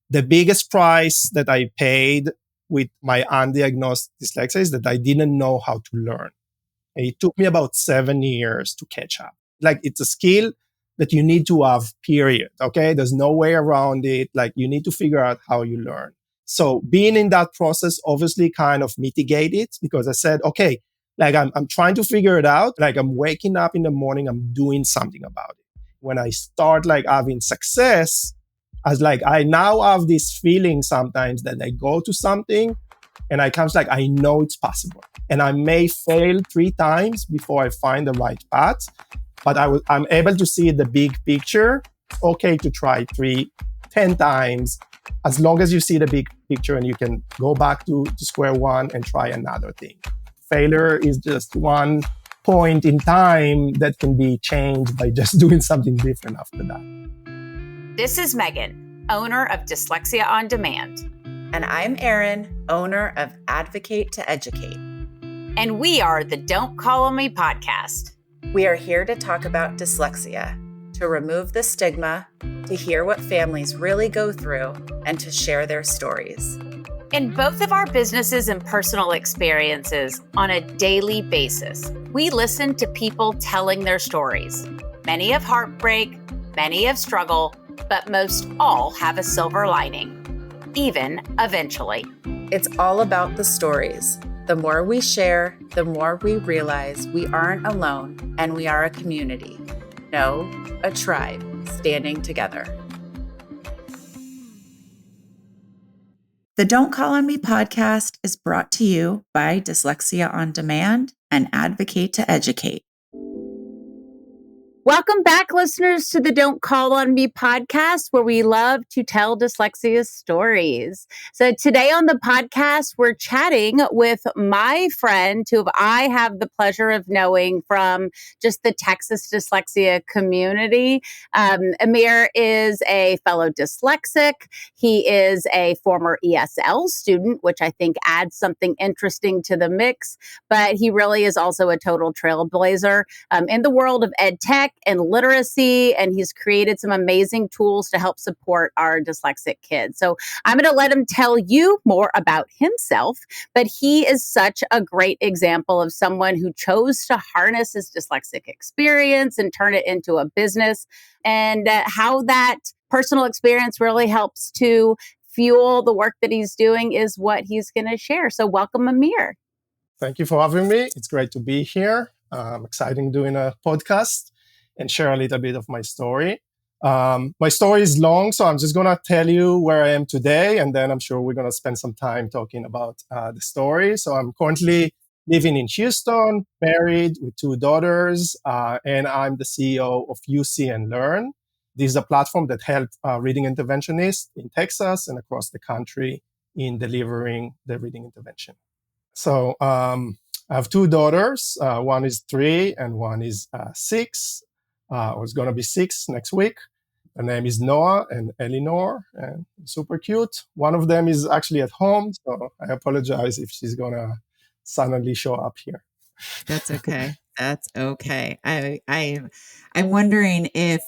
The biggest price that I paid with my undiagnosed dyslexia is that I didn't know how to learn. It took me about 7 years to catch up. Like, it's a skill that you need to have, period. Okay. There's no way around it. Like, you need to figure out how you learn. So being in that process obviously kind of mitigate it, because I said, okay, like I'm trying to figure it out. Like, I'm waking up in the morning, I'm doing something about it. When I start like having success, I now have this feeling sometimes that I go to something and I comes like, I know it's possible. And I may fail 3 times before I find the right path, but I'm able to see the big picture. It's okay to try 10 times, as long as you see the big picture and you can go back to square one and try another thing. Failure is just one point in time that can be changed by just doing something different after that. This is Megan, owner of Dyslexia On Demand. And I'm Eryn, owner of Advocate to Educate. And we are the Don't Call on Me podcast. We are here to talk about dyslexia, to remove the stigma, to hear what families really go through, and to share their stories. In both of our businesses and personal experiences, on a daily basis, we listen to people telling their stories. Many of heartbreak, many of struggle, but most all have a silver lining, even eventually. It's all about the stories. The more we share, the more we realize we aren't alone and we are a community. No, a tribe standing together. The Don't Call on Me podcast is brought to you by Dyslexia On Demand and Advocate to Educate. Welcome back, listeners, to the Don't Call on Me podcast, where we love to tell dyslexia stories. So today on the podcast, we're chatting with my friend who I have the pleasure of knowing from just the Texas dyslexia community. Amir is a fellow dyslexic. He is a former ESL student, which I think adds something interesting to the mix, but he really is also a total trailblazer in the world of ed tech and literacy, and he's created some amazing tools to help support our dyslexic kids. So I'm going to let him tell you more about himself, but he is such a great example of someone who chose to harness his dyslexic experience and turn it into a business, and how that personal experience really helps to fuel the work that he's doing is what he's going to share. So welcome, Amir. Thank you for having me. It's great to be here. Exciting doing a podcast and share a little bit of my story. My story is long, so I'm just going to tell you where I am today, and then I'm sure we're going to spend some time talking about the story. So I'm currently living in Houston, married with 2 daughters, and I'm the CEO of UCNLearn. This is a platform that helps reading interventionists in Texas and across the country in delivering the reading intervention. So I have 2 daughters. One is 3 and one is 6. It's going to be 6 next week. Her name is Noah and Eleanor, and super cute. One of them is actually at home, so I apologize if she's going to suddenly show up here. That's okay. That's okay. I'm wondering if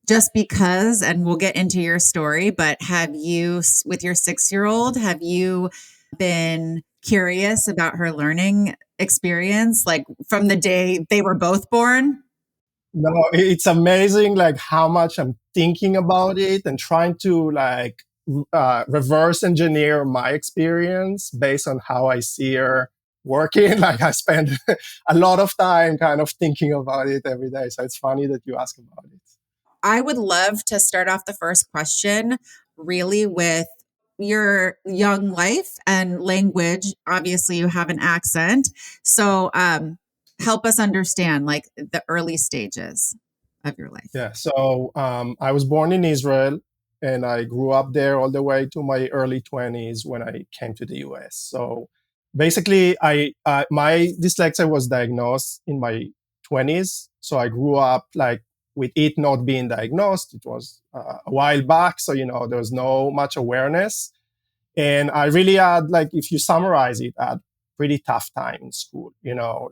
just because, and we'll get into your story, but have you, with your 6-year-old, have you been curious about her learning experience, like from the day they were both born? No, it's amazing, like how much I'm thinking about it and trying to reverse engineer my experience based on how I see her working. Like, I spend a lot of time kind of thinking about it every day. So it's funny that you ask about it. I would love to start off the first question really with your young life and language. Obviously, you have an accent. So help us understand like the early stages of your life. Yeah. So I was born in Israel, and I grew up there all the way to my early 20s when I came to the US. So basically, my dyslexia was diagnosed in my 20s. So I grew up like with it not being diagnosed. It was a while back. So, there was no much awareness. And I really had, like, if you summarize it, I had pretty tough time in school,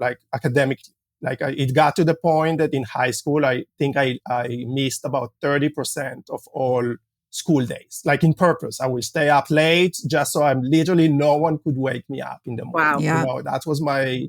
like academically. Like, it got to the point that in high school, I think I missed about 30% of all school days, like in purpose. I would stay up late just so I'm literally no one could wake me up in the morning. Wow. Yeah. That was my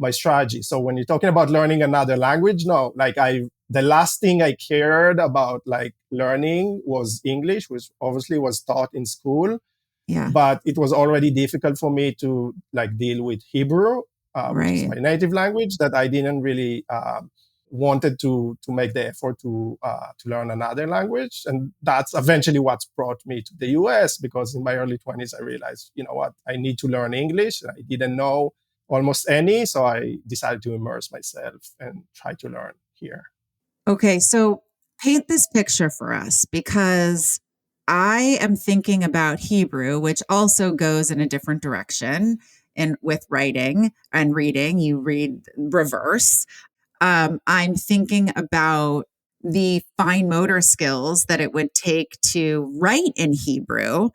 strategy. So when you're talking about learning another language, no, like the last thing I cared about like learning was English, which obviously was taught in school. Yeah. But it was already difficult for me to like deal with Hebrew, which is Right. my native language, that I didn't really wanted to make the effort to learn another language. And that's eventually what's brought me to the US, because in my early 20s, I realized, you know what, I need to learn English. I didn't know almost any. So I decided to immerse myself and try to learn here. Okay, so paint this picture for us, because I am thinking about Hebrew, which also goes in a different direction. And with writing and reading, you read reverse. I'm thinking about the fine motor skills that it would take to write in Hebrew,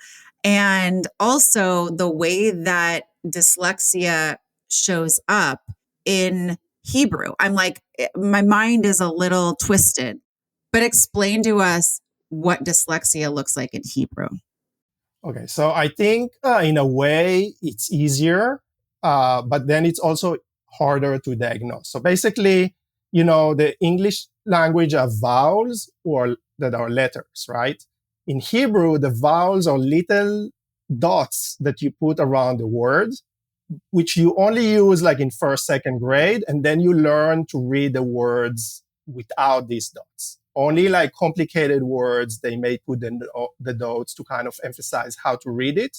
and also the way that dyslexia shows up in Hebrew. I'm like, my mind is a little twisted, but explain to us what dyslexia looks like in Hebrew. Okay, so I think in a way it's easier, but then it's also harder to diagnose. So basically, the English language have vowels or that are letters, right? In Hebrew, the vowels are little dots that you put around the word, which you only use like in first, second grade, and then you learn to read the words without these dots. Only like complicated words, they may put the dots to kind of emphasize how to read it.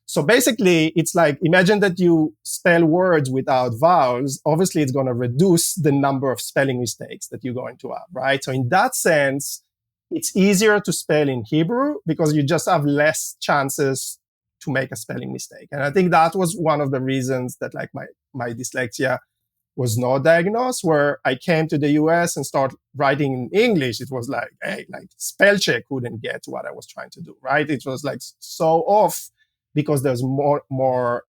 So basically, it's like, imagine that you spell words without vowels. Obviously, it's going to reduce the number of spelling mistakes that you're going to have, right? So in that sense, it's easier to spell in Hebrew because you just have less chances to make a spelling mistake. And I think that was one of the reasons that like my dyslexia was not diagnosed. Where I came to the US and started writing in English, it was like, hey, like spell check couldn't get what I was trying to do, right? It was like so off because there's more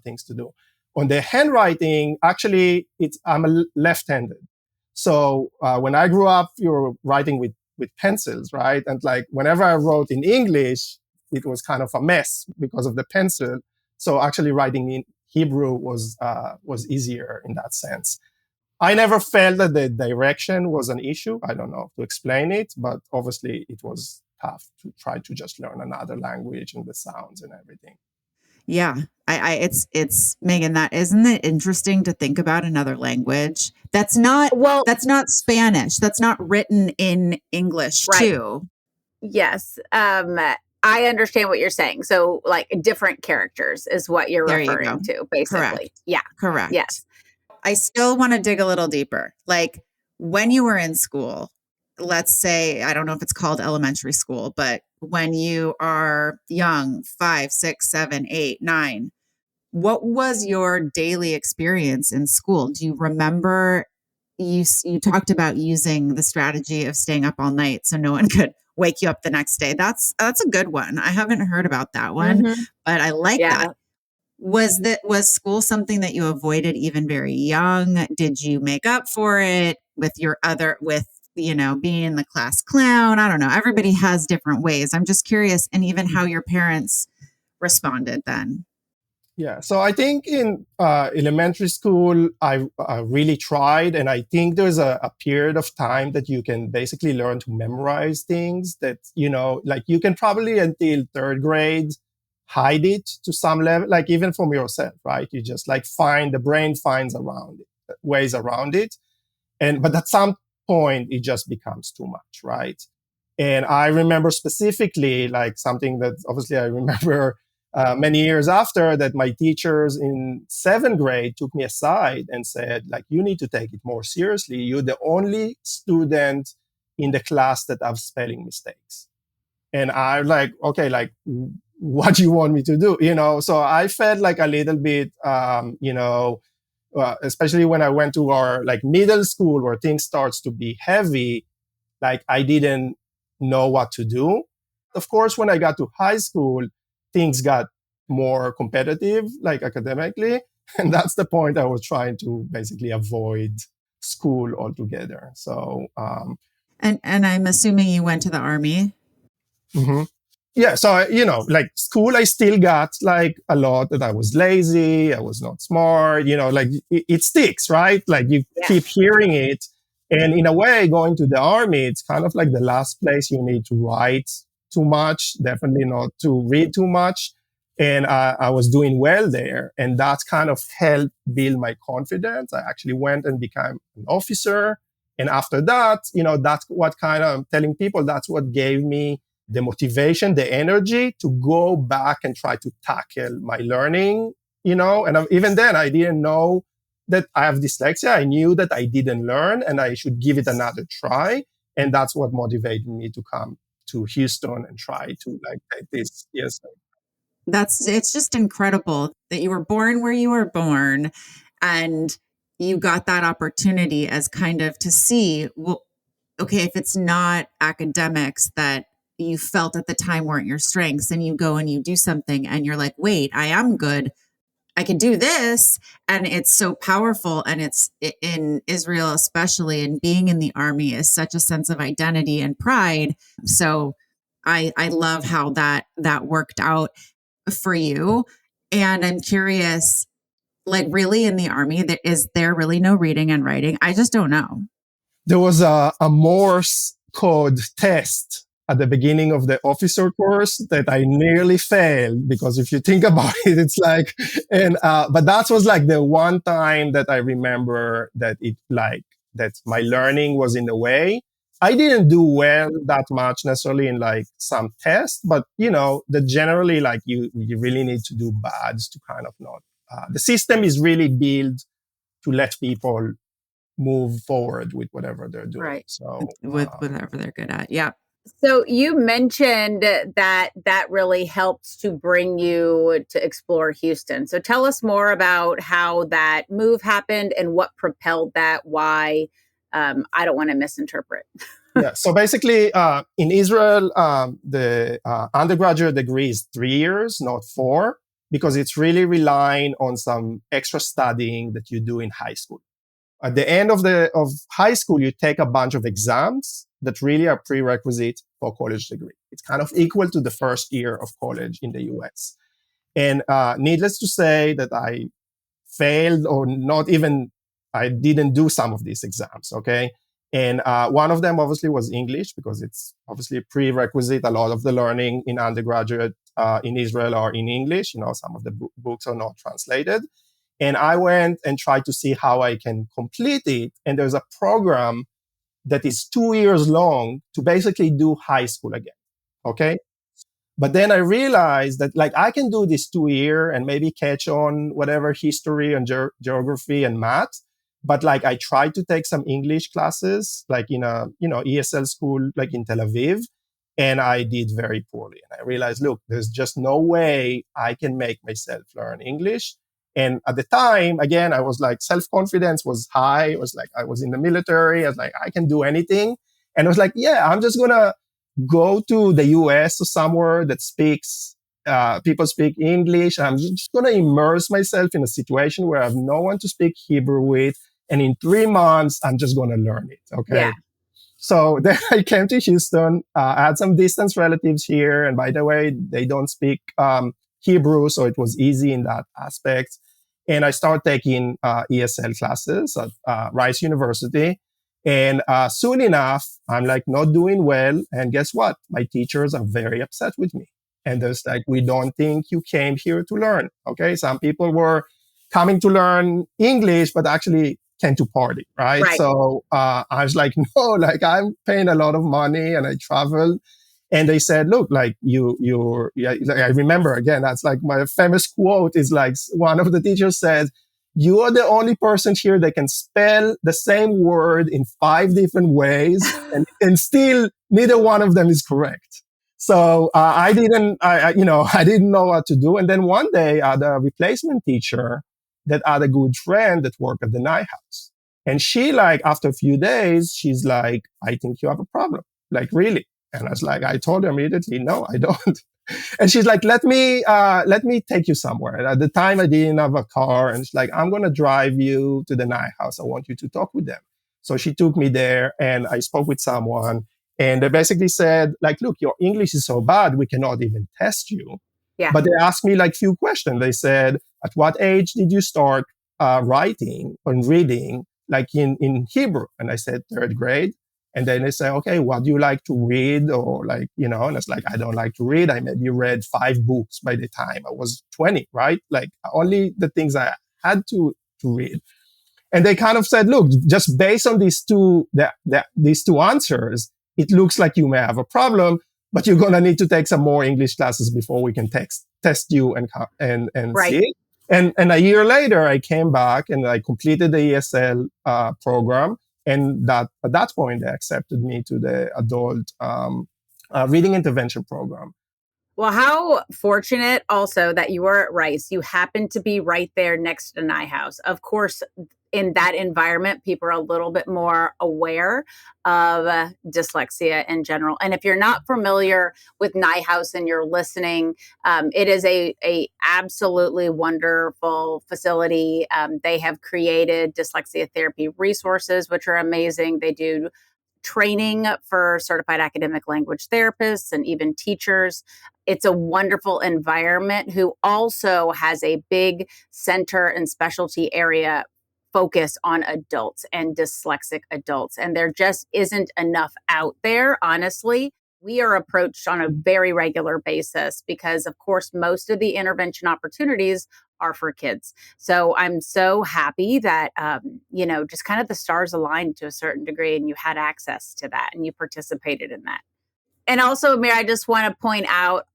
things to do. On the handwriting, actually, I'm a left-handed. So when I grew up, you were writing with pencils, right? And like whenever I wrote in English, it was kind of a mess because of the pencil. So actually writing in Hebrew was easier in that sense. I never felt that the direction was an issue. I don't know how to explain it, but obviously it was tough to try to just learn another language and the sounds and everything. Yeah, it's Megan. That isn't it interesting to think about another language that's not Spanish. That's not written in English Right. too. Yes. I understand what you're saying. So like different characters is what you're There you referring go. to, basically. Correct. Yeah. Correct. Yes. I still want to dig a little deeper. Like when you were in school, let's say, I don't know if it's called elementary school, but when you are young, 5, 6, 7, 8, 9, what was your daily experience in school? Do you remember you talked about using the strategy of staying up all night so no one could wake you up the next day? That's a good one. I haven't heard about that one, but I like that. Was school something that you avoided even very young? Did you make up for it with being in the class clown? I don't know. Everybody has different ways. I'm just curious, and even how your parents responded then. Yeah, so I think in elementary school, I really tried. And I think there's a period of time that you can basically learn to memorize things that, like you can probably until third grade hide it to some level, like even from yourself, right? You just like the brain finds ways around it. But at some point, it just becomes too much, right? And I remember specifically like something that obviously I remember many years after, that my teachers in 7th grade took me aside and said, like, you need to take it more seriously. You're the only student in the class that have spelling mistakes. And I'm like, okay, like, what do you want me to do? So I felt like a little bit, especially when I went to our like middle school where things starts to be heavy, like I didn't know what to do. Of course, when I got to high school, things got more competitive, like academically. And that's the point I was trying to basically avoid school altogether. So, and I'm assuming you went to the Army. Mhm. Yeah. So, like school, I still got like a lot that I was lazy. I was not smart, like it sticks, right? Like you Yeah. keep hearing it. And in a way, going to the army, it's kind of like the last place you need to write too much, definitely not to read too much. And I was doing well there. And that kind of helped build my confidence. I actually went and became an officer. And after that, that's what kind of telling people that's what gave me the motivation, the energy to go back and try to tackle my learning, and even then I didn't know that I have dyslexia. I knew that I didn't learn and I should give it another try. And that's what motivated me to come to Houston and try to like take this. Yes. It's just incredible that you were born where you were born and you got that opportunity as kind of to see, well, okay, if it's not academics that you felt at the time weren't your strengths, and you go and you do something and you're like, wait, I am good. I can do this. And it's so powerful. And it's in Israel, especially, and being in the army is such a sense of identity and pride. So I love how that worked out for you. And I'm curious, like, really in the army, is there really no reading and writing? I just don't know. There was a Morse code test at the beginning of the officer course that I nearly failed, because if you think about it, it's like, but that was like the one time that I remember that that my learning was in the way. I didn't do well that much necessarily in like some tests, but that generally like you really need to do bad to kind of not, the system is really built to let people move forward with whatever they're doing. Right. So With whatever they're good at. Yeah. So you mentioned that really helped to bring you to explore Houston. So tell us more about how that move happened and what propelled that. Why? I don't want to misinterpret. Yeah. So basically, in Israel, the undergraduate degree is 3 years, not 4, because it's really relying on some extra studying that you do in high school. At the end of high school, you take a bunch of exams that really are prerequisite for a college degree. It's kind of equal to the first year of college in the US. And needless to say that I failed, or not even, I didn't do some of these exams, okay? And one of them obviously was English, because it's obviously a prerequisite. A lot of the learning in undergraduate in Israel are in English. Some of the books are not translated. And I went and tried to see how I can complete it. And there's a program that is 2 years long to basically do high school again. Okay. But then I realized that like I can do this 2 year and maybe catch on whatever history and geography and math. But like I tried to take some English classes, like in a, ESL school, like in Tel Aviv. And I did very poorly. And I realized, look, there's just no way I can make myself learn English. And at the time, again, I was like, self-confidence was high. It was like, I was in the military. I was like, I can do anything. And I was like, yeah, I'm just going to go to the US or somewhere that people speak English. I'm just going to immerse myself in a situation where I have no one to speak Hebrew with. And in 3 months, I'm just going to learn it. Okay. Yeah. So then I came to Houston. I had some distant relatives here. And by the way, they don't speak Hebrew. So it was easy in that aspect. And I started taking ESL classes at Rice University. And soon enough, I'm like not doing well. And guess what? My teachers are very upset with me. And there's like, we don't think you came here to learn. Okay. Some people were coming to learn English, but actually came to party. Right. So I was like, no, like I'm paying a lot of money and I travel. And they said, look, like I remember again, that's like my famous quote is like one of the teachers said, you are the only person here that can spell the same word in 5 different ways and still neither one of them is correct. So I didn't know what to do. And then one day I had a replacement teacher that had a good friend that worked at the night house. And she like, after a few days, she's like, I think you have a problem. Like, really? And I was like, I told her immediately, no, I don't. And she's like, let me take you somewhere. And at the time I didn't have a car. And she's like, I'm going to drive you to the night house. I want you to talk with them. So she took me there and I spoke with someone And they basically said, like, look, your English is so bad, we cannot even test you. Yeah. But they asked me like few questions. They said, at what age did you start writing and reading, like in Hebrew? And I said, third grade. And then they say, okay, what do you like to read? Or like, and it's like, I don't like to read. I maybe read 5 books by the time I was 20, right? Like only the things I had to read. And they kind of said, look, just based on these two answers, it looks like you may have a problem, but you're going to need to take some more English classes before we can test you and Right. see it. And a year later, I came back and I completed the ESL program. And at that point, they accepted me to the adult reading intervention program. Well, how fortunate also that you were at Rice. You happened to be right there next to NIHouse. Of course, in that environment, people are a little bit more aware of dyslexia in general. And if you're not familiar with NIHouse and you're listening, it is a absolutely wonderful facility. They have created dyslexia therapy resources, which are amazing. They do training for certified academic language therapists and even teachers. It's a wonderful environment who also has a big center and specialty area focus on adults and dyslexic adults. And there just isn't enough out there, honestly. We are approached on a very regular basis because, of course, most of the intervention opportunities are for kids. So I'm so happy that, just kind of the stars aligned to a certain degree and you had access to that and you participated in that. And also, Amir, I just want to point out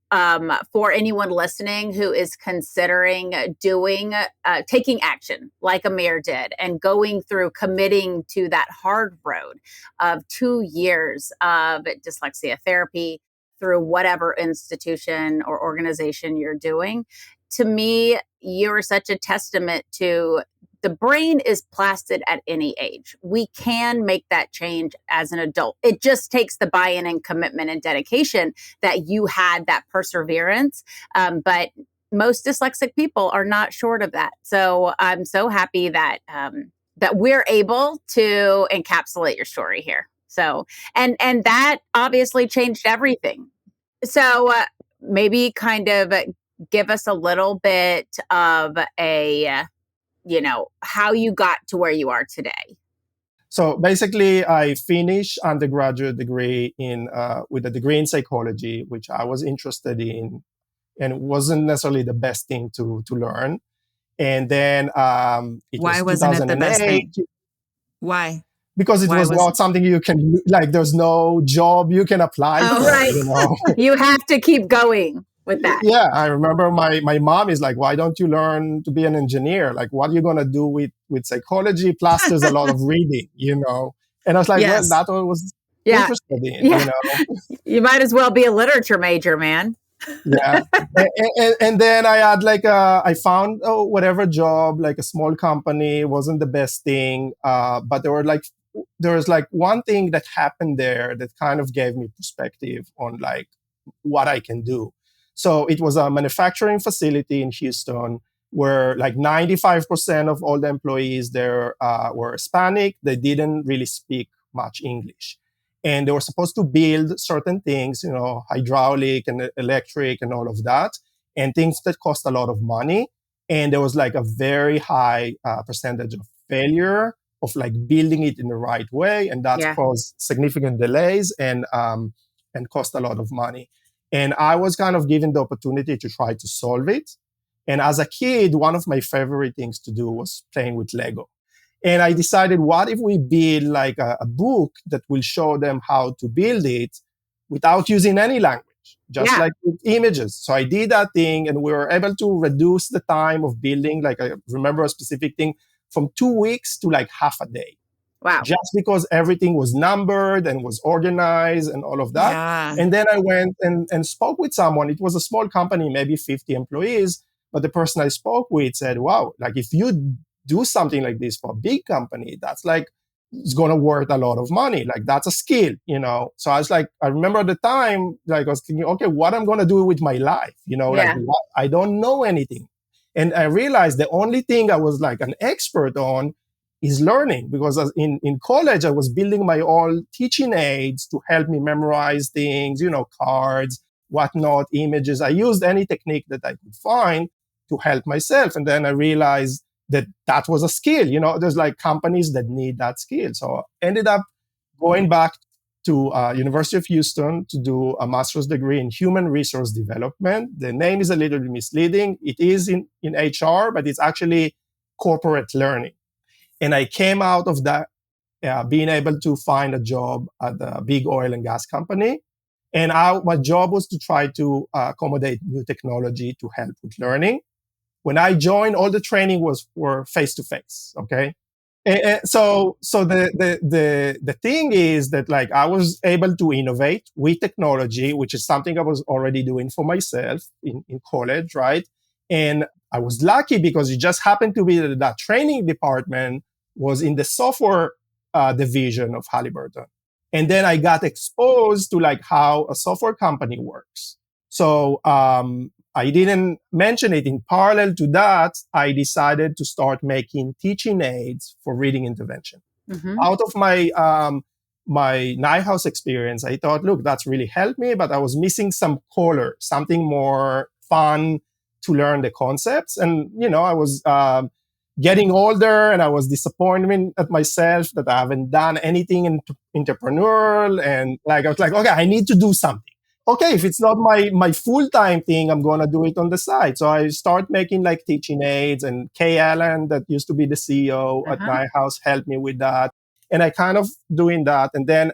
for anyone listening who is considering taking action like Amir did and going through committing to that hard road of 2 years of dyslexia therapy through whatever institution or organization you're doing. To me, you're such a testament to the brain is plastic at any age. We can make that change as an adult. It just takes the buy-in and commitment and dedication that you had, that perseverance. But most dyslexic people are not short of that. So I'm so happy that that we're able to encapsulate your story here. So and that obviously changed everything. So maybe kind of give us a little bit of a how you got to where you are today. So basically, I finished undergraduate degree with a degree in psychology, which I was interested in, and it wasn't necessarily the best thing to learn. And then why wasn't it the best thing? Why? Because it was not something you can, like, there's no job you can apply for. Right. You have to keep going with that. Yeah, I remember my mom is like, why don't you learn to be an engineer? Like, what are you going to do with psychology? Plus, there's a lot of reading, And I was like, yes. Well, that was interested in, You might as well be a literature major, man. Yeah. and then I had I found whatever job, like a small company, wasn't the best thing. But there was one thing that happened there that kind of gave me perspective on like what I can do. So it was a manufacturing facility in Houston where like 95% of all the employees there were Hispanic. They didn't really speak much English. And they were supposed to build certain things, hydraulic and electric and all of that, and things that cost a lot of money. And there was like a very high percentage of failure of like building it in the right way. And that caused significant delays and cost a lot of money. And I was kind of given the opportunity to try to solve it. And as a kid, one of my favorite things to do was playing with Lego. And I decided, what if we build like a book that will show them how to build it without using any language, just like with images. So I did that thing and we were able to reduce the time of building. Like I remember a specific thing from 2 weeks to like half a day. Wow. Just because everything was numbered and was organized and all of that. Yeah. And then I went and spoke with someone. It was a small company, maybe 50 employees. But the person I spoke with said, wow, like if you do something like this for a big company, that's like, it's going to worth a lot of money. Like that's a skill, So I was like, I remember at the time, like I was thinking, okay, what I'm going to do with my life, like I don't know anything. And I realized the only thing I was like an expert on is learning, because in college, I was building my own teaching aids to help me memorize things, cards, whatnot, images. I used any technique that I could find to help myself. And then I realized that was a skill. There's like companies that need that skill. So I ended up going back to University of Houston to do a master's degree in human resource development. The name is a little bit misleading. It is in HR, but it's actually corporate learning. And I came out of that being able to find a job at a big oil and gas company. And my job was to try to accommodate new technology to help with learning. When I joined, all the training were face to face. Okay. So the thing is that like I was able to innovate with technology, which is something I was already doing for myself in college, right? And I was lucky because it just happened to be that training department was in the software division of Halliburton. And then I got exposed to like how a software company works. So I didn't mention it. In parallel to that, I decided to start making teaching aids for reading intervention. Mm-hmm. Out of my NIHouse experience, I thought, look, that's really helped me, but I was missing some color, something more fun to learn the concepts. And, I was getting older and I was disappointed at myself that I haven't done anything entrepreneurial. And like, I was like, okay, I need to do something. Okay, if it's not my full-time thing, I'm going to do it on the side. So I start making like teaching aids, and Kay Allen, that used to be the CEO at NIHouse, helped me with that. And I kind of doing that. And then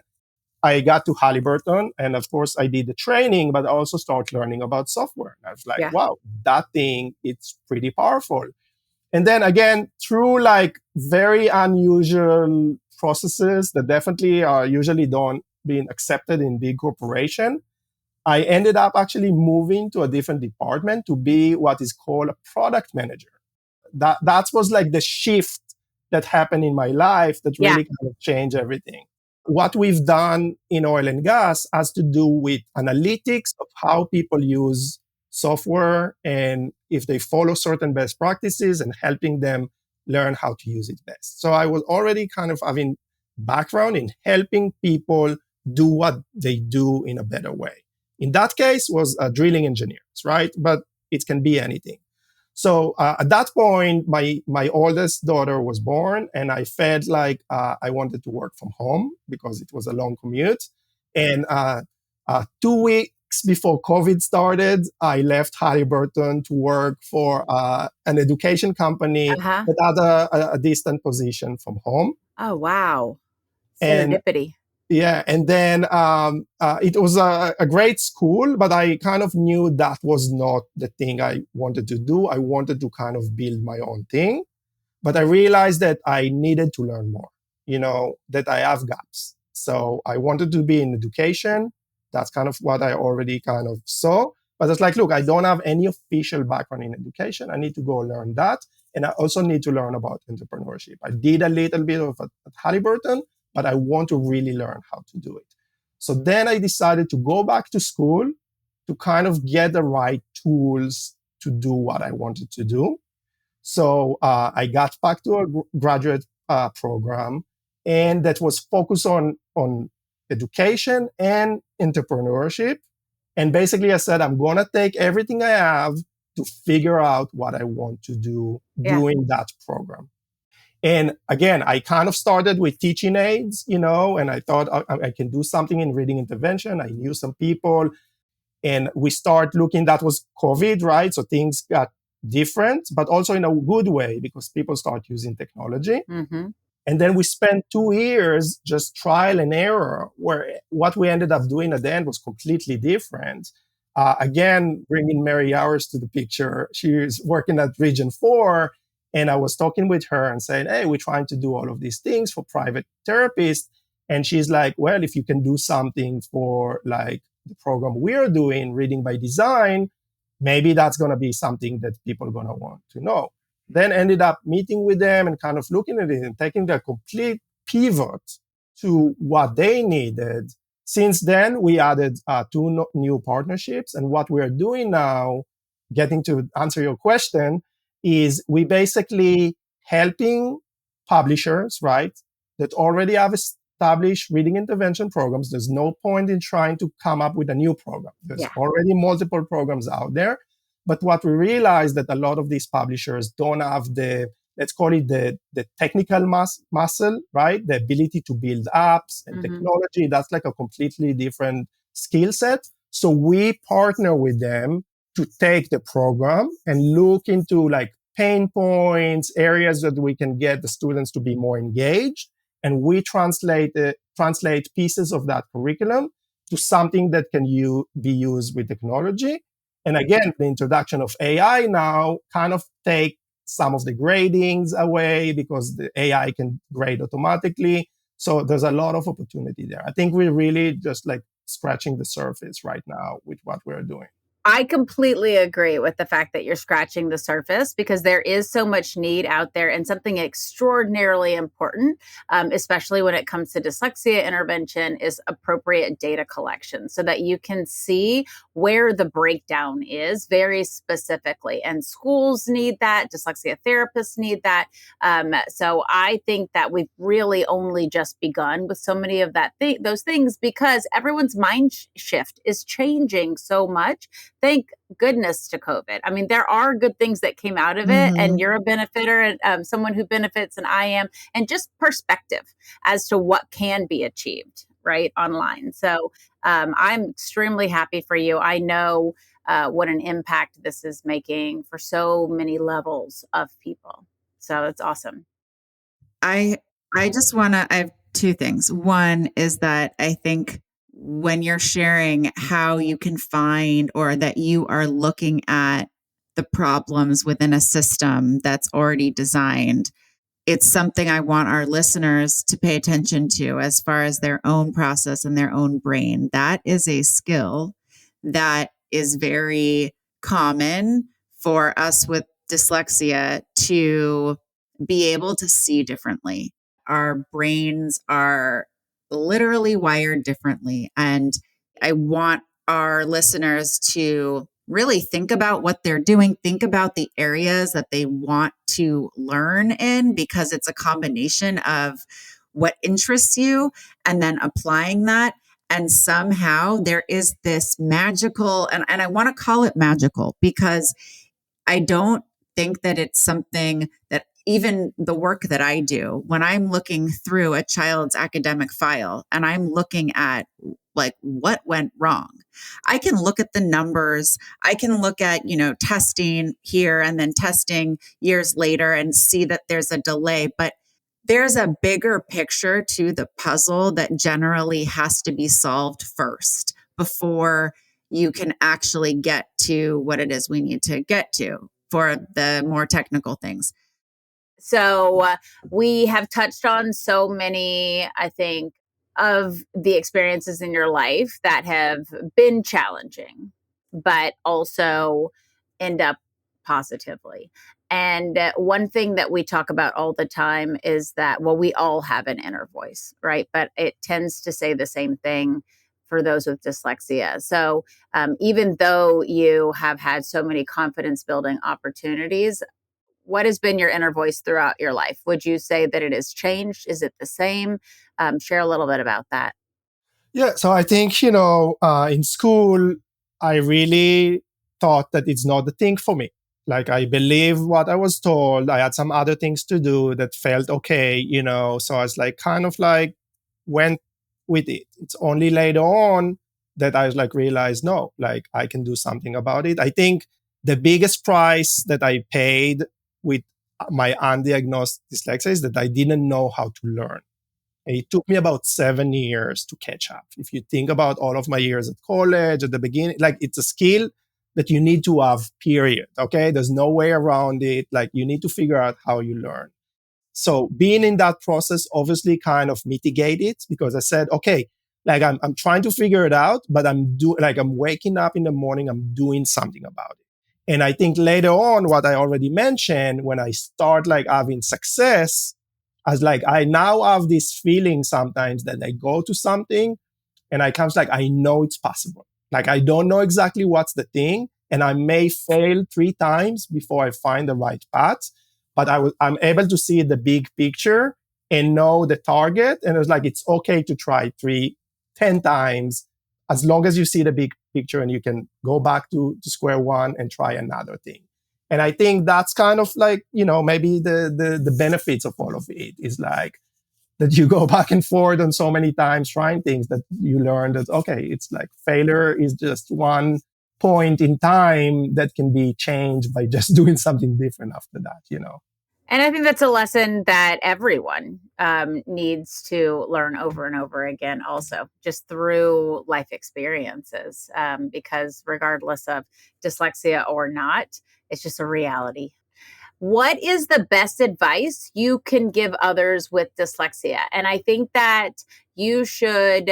I got to Halliburton, and of course I did the training, but I also started learning about software. And I was like, wow, that thing, it's pretty powerful. And then again, through like very unusual processes that definitely are usually don't being accepted in big corporation, I ended up actually moving to a different department to be what is called a product manager. That was like the shift that happened in my life that really kind of changed everything. What we've done in oil and gas has to do with analytics of how people use software and if they follow certain best practices and helping them learn how to use it best. So I was already kind of having background in helping people do what they do in a better way. In that case was drilling engineers, right? But it can be anything. So at that point, my oldest daughter was born, and I felt like I wanted to work from home because it was a long commute. And 2 weeks before COVID started, I left Halliburton to work for an education company that had a distant position from home. Oh, wow. Serendipity. Yeah. And then it was a great school, but I kind of knew that was not the thing I wanted to do. I wanted to kind of build my own thing. But I realized that I needed to learn more, that I have gaps. So I wanted to be in education. That's kind of what I already kind of saw. But it's like, look, I don't have any official background in education. I need to go learn that. And I also need to learn about entrepreneurship. I did a little bit of it at Halliburton, but I want to really learn how to do it. So then I decided to go back to school to kind of get the right tools to do what I wanted to do. So I got back to a graduate program, and that was focused on education and entrepreneurship. And basically I said, I'm going to take everything I have to figure out what I want to do doing that program. And again, I kind of started with teaching aids, and I thought I can do something in reading intervention. I knew some people, and we start looking, that was COVID, right? So things got different, but also in a good way because people start using technology. Mm-hmm. And then we spent 2 years just trial and error, where what we ended up doing at the end was completely different. Again, bringing Mary Hours to the picture. She is working at Region 4. And I was talking with her and saying, hey, we're trying to do all of these things for private therapists. And she's like, well, if you can do something for like the program we're doing, Reading by Design, maybe that's going to be something that people are going to want to know. Then ended up meeting with them and kind of looking at it and taking the complete pivot to what they needed. Since then, we added 2 new partnerships. And what we're doing now, getting to answer your question, is we basically helping publishers, right, that already have established reading intervention programs. There's no point in trying to come up with a new program. There's Yeah. already multiple programs out there. But what we realized that a lot of these publishers don't have the, let's call it the technical muscle, right? The ability to build apps and technology. That's like a completely different skill set. So we partner with them to take the program and look into like pain points, areas that we can get the students to be more engaged. And we translate pieces of that curriculum to something that can be used with technology. And again, the introduction of AI now kind of take some of the gradings away because the AI can grade automatically. So there's a lot of opportunity there. I think we're really just like scratching the surface right now with what we're doing. I completely agree with the fact that you're scratching the surface because there is so much need out there and something extraordinarily important, especially when it comes to dyslexia intervention, is appropriate data collection so that you can see where the breakdown is very specifically. And schools need that. Dyslexia therapists need that. So I think that we've really only just begun with so many of those things because everyone's mind shift is changing so much. Thank goodness to COVID. I mean, there are good things that came out of it, and you're a benefitor, and someone who benefits, and I am, and just perspective as to what can be achieved, right, online. So I'm extremely happy for you. I know what an impact this is making for so many levels of people. So it's awesome. I just want to, I have two things. One is that I think when you're sharing how you can find or that you are looking at the problems within a system that's already designed, it's something I want our listeners to pay attention to as far as their own process and their own brain. That is a skill that is very common for us with dyslexia to be able to see differently. Our brains are literally wired differently. And I want our listeners to really think about what they're doing, think about the areas that they want to learn in, because it's a combination of what interests you and then applying that. And somehow there is this magical, and I want to call it magical because I don't think that it's something that even the work that I do, when I'm looking through a child's academic file and I'm looking at like what went wrong, I can look at the numbers. I can look at, testing here and then testing years later and see that there's a delay. But there's a bigger picture to the puzzle that generally has to be solved first before you can actually get to what it is we need to get to for the more technical things. So we have touched on so many, I think, of the experiences in your life that have been challenging, but also end up positively. And one thing that we talk about all the time is that, well, we all have an inner voice, right? But it tends to say the same thing for those with dyslexia. So even though you have had so many confidence building opportunities, what has been your inner voice throughout your life? Would you say that it has changed? Is it the same? Share a little bit about that. Yeah, so I think, in school, I really thought that it's not the thing for me. Like, I believe what I was told. I had some other things to do that felt okay, so I was like, kind of like went with it. It's only later on that I was like, realized, no, like I can do something about it. I think the biggest price that I paid with my undiagnosed dyslexia is that I didn't know how to learn. And it took me about 7 years to catch up. If you think about all of my years at college, at the beginning, like it's a skill that you need to have, period. Okay. There's no way around it. Like you need to figure out how you learn. So being in that process obviously kind of mitigate it because I said, okay, like I'm trying to figure it out, but I'm waking up in the morning, I'm doing something about it. And I think later on, what I already mentioned, when I start like having success, as like I now have this feeling sometimes that I go to something and I comes like I know it's possible. Like I don't know exactly what's the thing, and I may fail 3 times before I find the right path. but I'm able to see the big picture and know the target. And it was like, it's okay to try 10 times, as long as you see the big picture and you can go back to square one and try another thing. And I think that's kind of like, maybe the benefits of all of it is like that you go back and forth on so many times trying things that you learn that, okay, it's like failure is just one point in time that can be changed by just doing something different after that. And I think that's a lesson that everyone needs to learn over and over again, also just through life experiences, because regardless of dyslexia or not, it's just a reality. What is the best advice you can give others with dyslexia? And I think that you should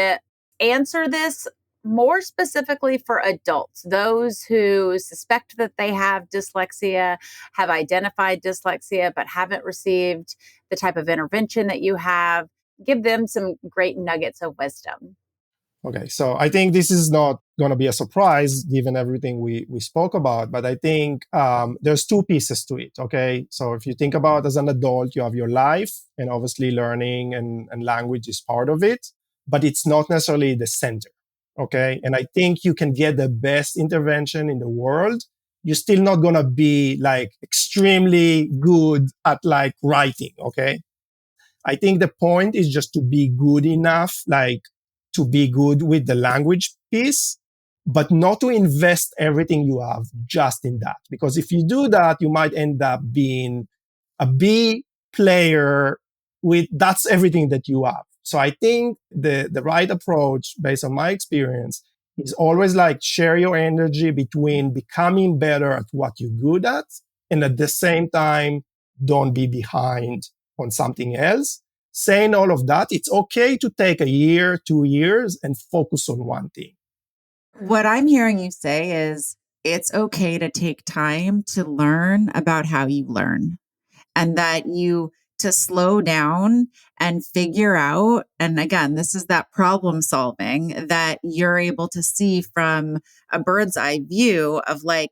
answer this more specifically for adults, those who suspect that they have dyslexia, have identified dyslexia, but haven't received the type of intervention that you have. Give them some great nuggets of wisdom. Okay, so I think this is not going to be a surprise given everything we spoke about, but I think there's two pieces to it, okay? So if you think about as an adult, you have your life, and obviously learning and language is part of it, but it's not necessarily the center, okay? And I think you can get the best intervention in the world. You're still not going to be like extremely good at like writing, okay? I think the point is just to be good enough, like to be good with the language piece, but not to invest everything you have just in that. Because if you do that, you might end up being a B player with that's everything that you have. So I think the right approach, based on my experience, is always like share your energy between becoming better at what you're good at, and at the same time, don't be behind on something else. Saying all of that, it's okay to take a year, 2 years, and focus on one thing. What I'm hearing you say is it's okay to take time to learn about how you learn, and that you to slow down and figure out. And again, this is that problem solving that you're able to see from a bird's eye view of like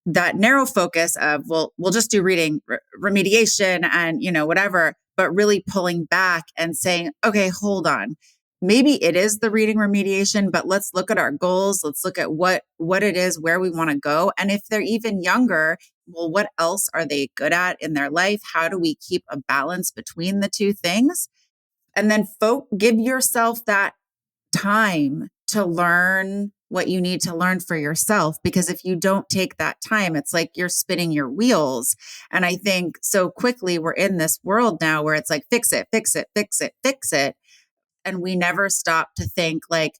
that narrow focus of, well, we'll just do reading remediation and, whatever, but really pulling back and saying, okay, hold on. Maybe it is the reading remediation, but let's look at our goals. Let's look at what it is, where we want to go. And if they're even younger, well, what else are they good at in their life? How do we keep a balance between the two things? And then give yourself that time to learn what you need to learn for yourself. Because if you don't take that time, it's like you're spinning your wheels. And I think so quickly we're in this world now where it's like, fix it, fix it, fix it, fix it. And we never stop to think like,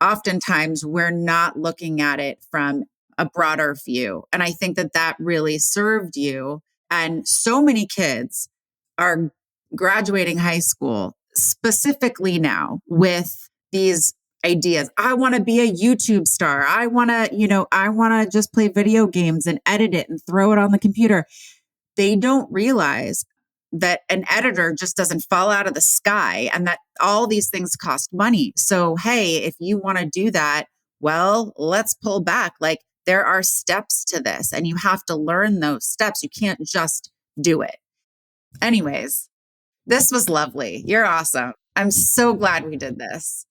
oftentimes we're not looking at it from a broader view. And I think that really served you. And so many kids are graduating high school specifically now with these ideas. I want to be a YouTube star. I want to just play video games and edit it and throw it on the computer. They don't realize that an editor just doesn't fall out of the sky and that all these things cost money. So, hey, if you want to do that, well, let's pull back. Like there are steps to this and you have to learn those steps. You can't just do it. Anyways, this was lovely. You're awesome. I'm so glad we did this.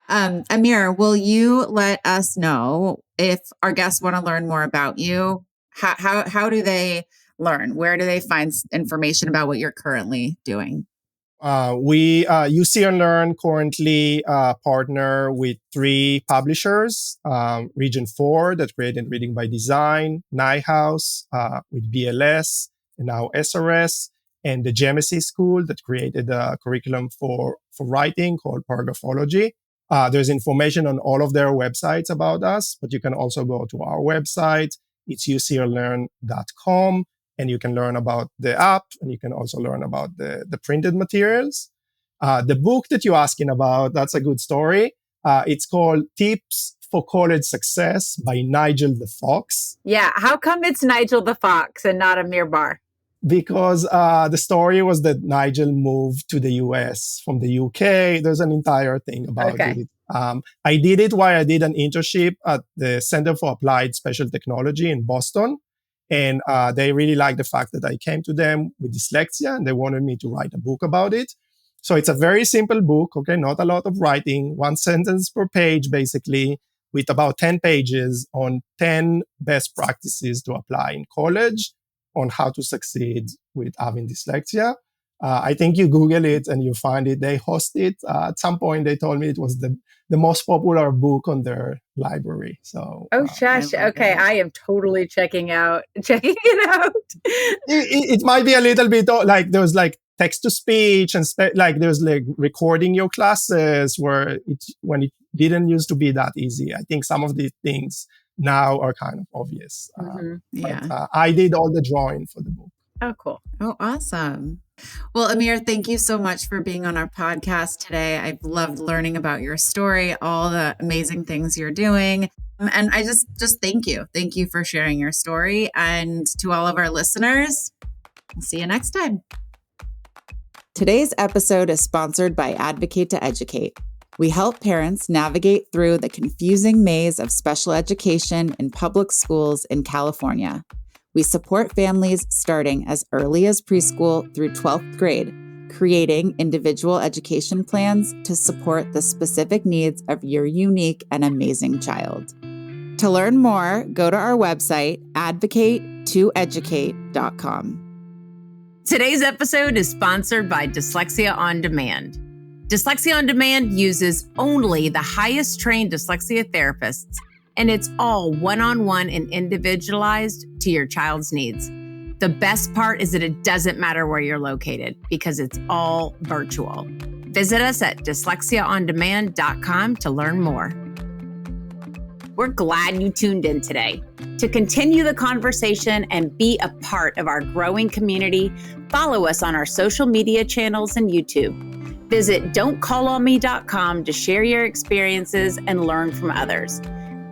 Amir, will you let us know if our guests want to learn more about you? How do they learn? Where do they find information about what you're currently doing? We UCNLearn currently partner with 3 publishers, Region 4 that created Reading by Design, Nighthouse with BLS, and now SRS, and the Gemesy School that created a curriculum for writing called Paragraphology. There's information on all of their websites about us, but you can also go to our website. It's UCNLearn.com. And you can learn about the app, and you can also learn about the printed materials. The book that you're asking about, that's a good story. It's called Tips for College Success by Nigel the Fox. Yeah. How come it's Nigel the Fox and not Amir Bar? Because the story was that Nigel moved to the US from the UK. There's an entire thing about it. I did it while I did an internship at the Center for Applied Special Technology in Boston. And they really liked the fact that I came to them with dyslexia and they wanted me to write a book about it. So it's a very simple book, okay, not a lot of writing, 1 sentence per page, basically, with about 10 pages on 10 best practices to apply in college on how to succeed with having dyslexia. I think you Google it and you find it. They host it. At some point, they told me it was the most popular book on their library. So, shush. Okay, I am totally checking it out. It might be a little bit like there's like text to speech and like there's like recording your classes when it didn't used to be that easy. I think some of these things now are kind of obvious. I did all the drawing for the book. Oh, cool. Oh, awesome. Well, Amir, thank you so much for being on our podcast today. I've loved learning about your story, all the amazing things you're doing. And I just thank you. Thank you for sharing your story. And to all of our listeners, we'll see you next time. Today's episode is sponsored by Advocate to Educate. We help parents navigate through the confusing maze of special education in public schools in California. We support families starting as early as preschool through 12th grade, creating individual education plans to support the specific needs of your unique and amazing child. To learn more, go to our website, advocate2educate.com. Today's episode is sponsored by Dyslexia On Demand. Dyslexia On Demand uses only the highest trained dyslexia therapists, and it's all one-on-one and individualized to your child's needs. The best part is that it doesn't matter where you're located because it's all virtual. Visit us at dyslexiaondemand.com to learn more. We're glad you tuned in today. To continue the conversation and be a part of our growing community, follow us on our social media channels and YouTube. Visit don'tcallonme.com to share your experiences and learn from others.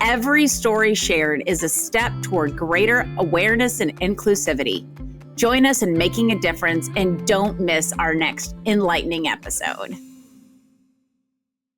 Every story shared is a step toward greater awareness and inclusivity. Join us in making a difference and don't miss our next enlightening episode.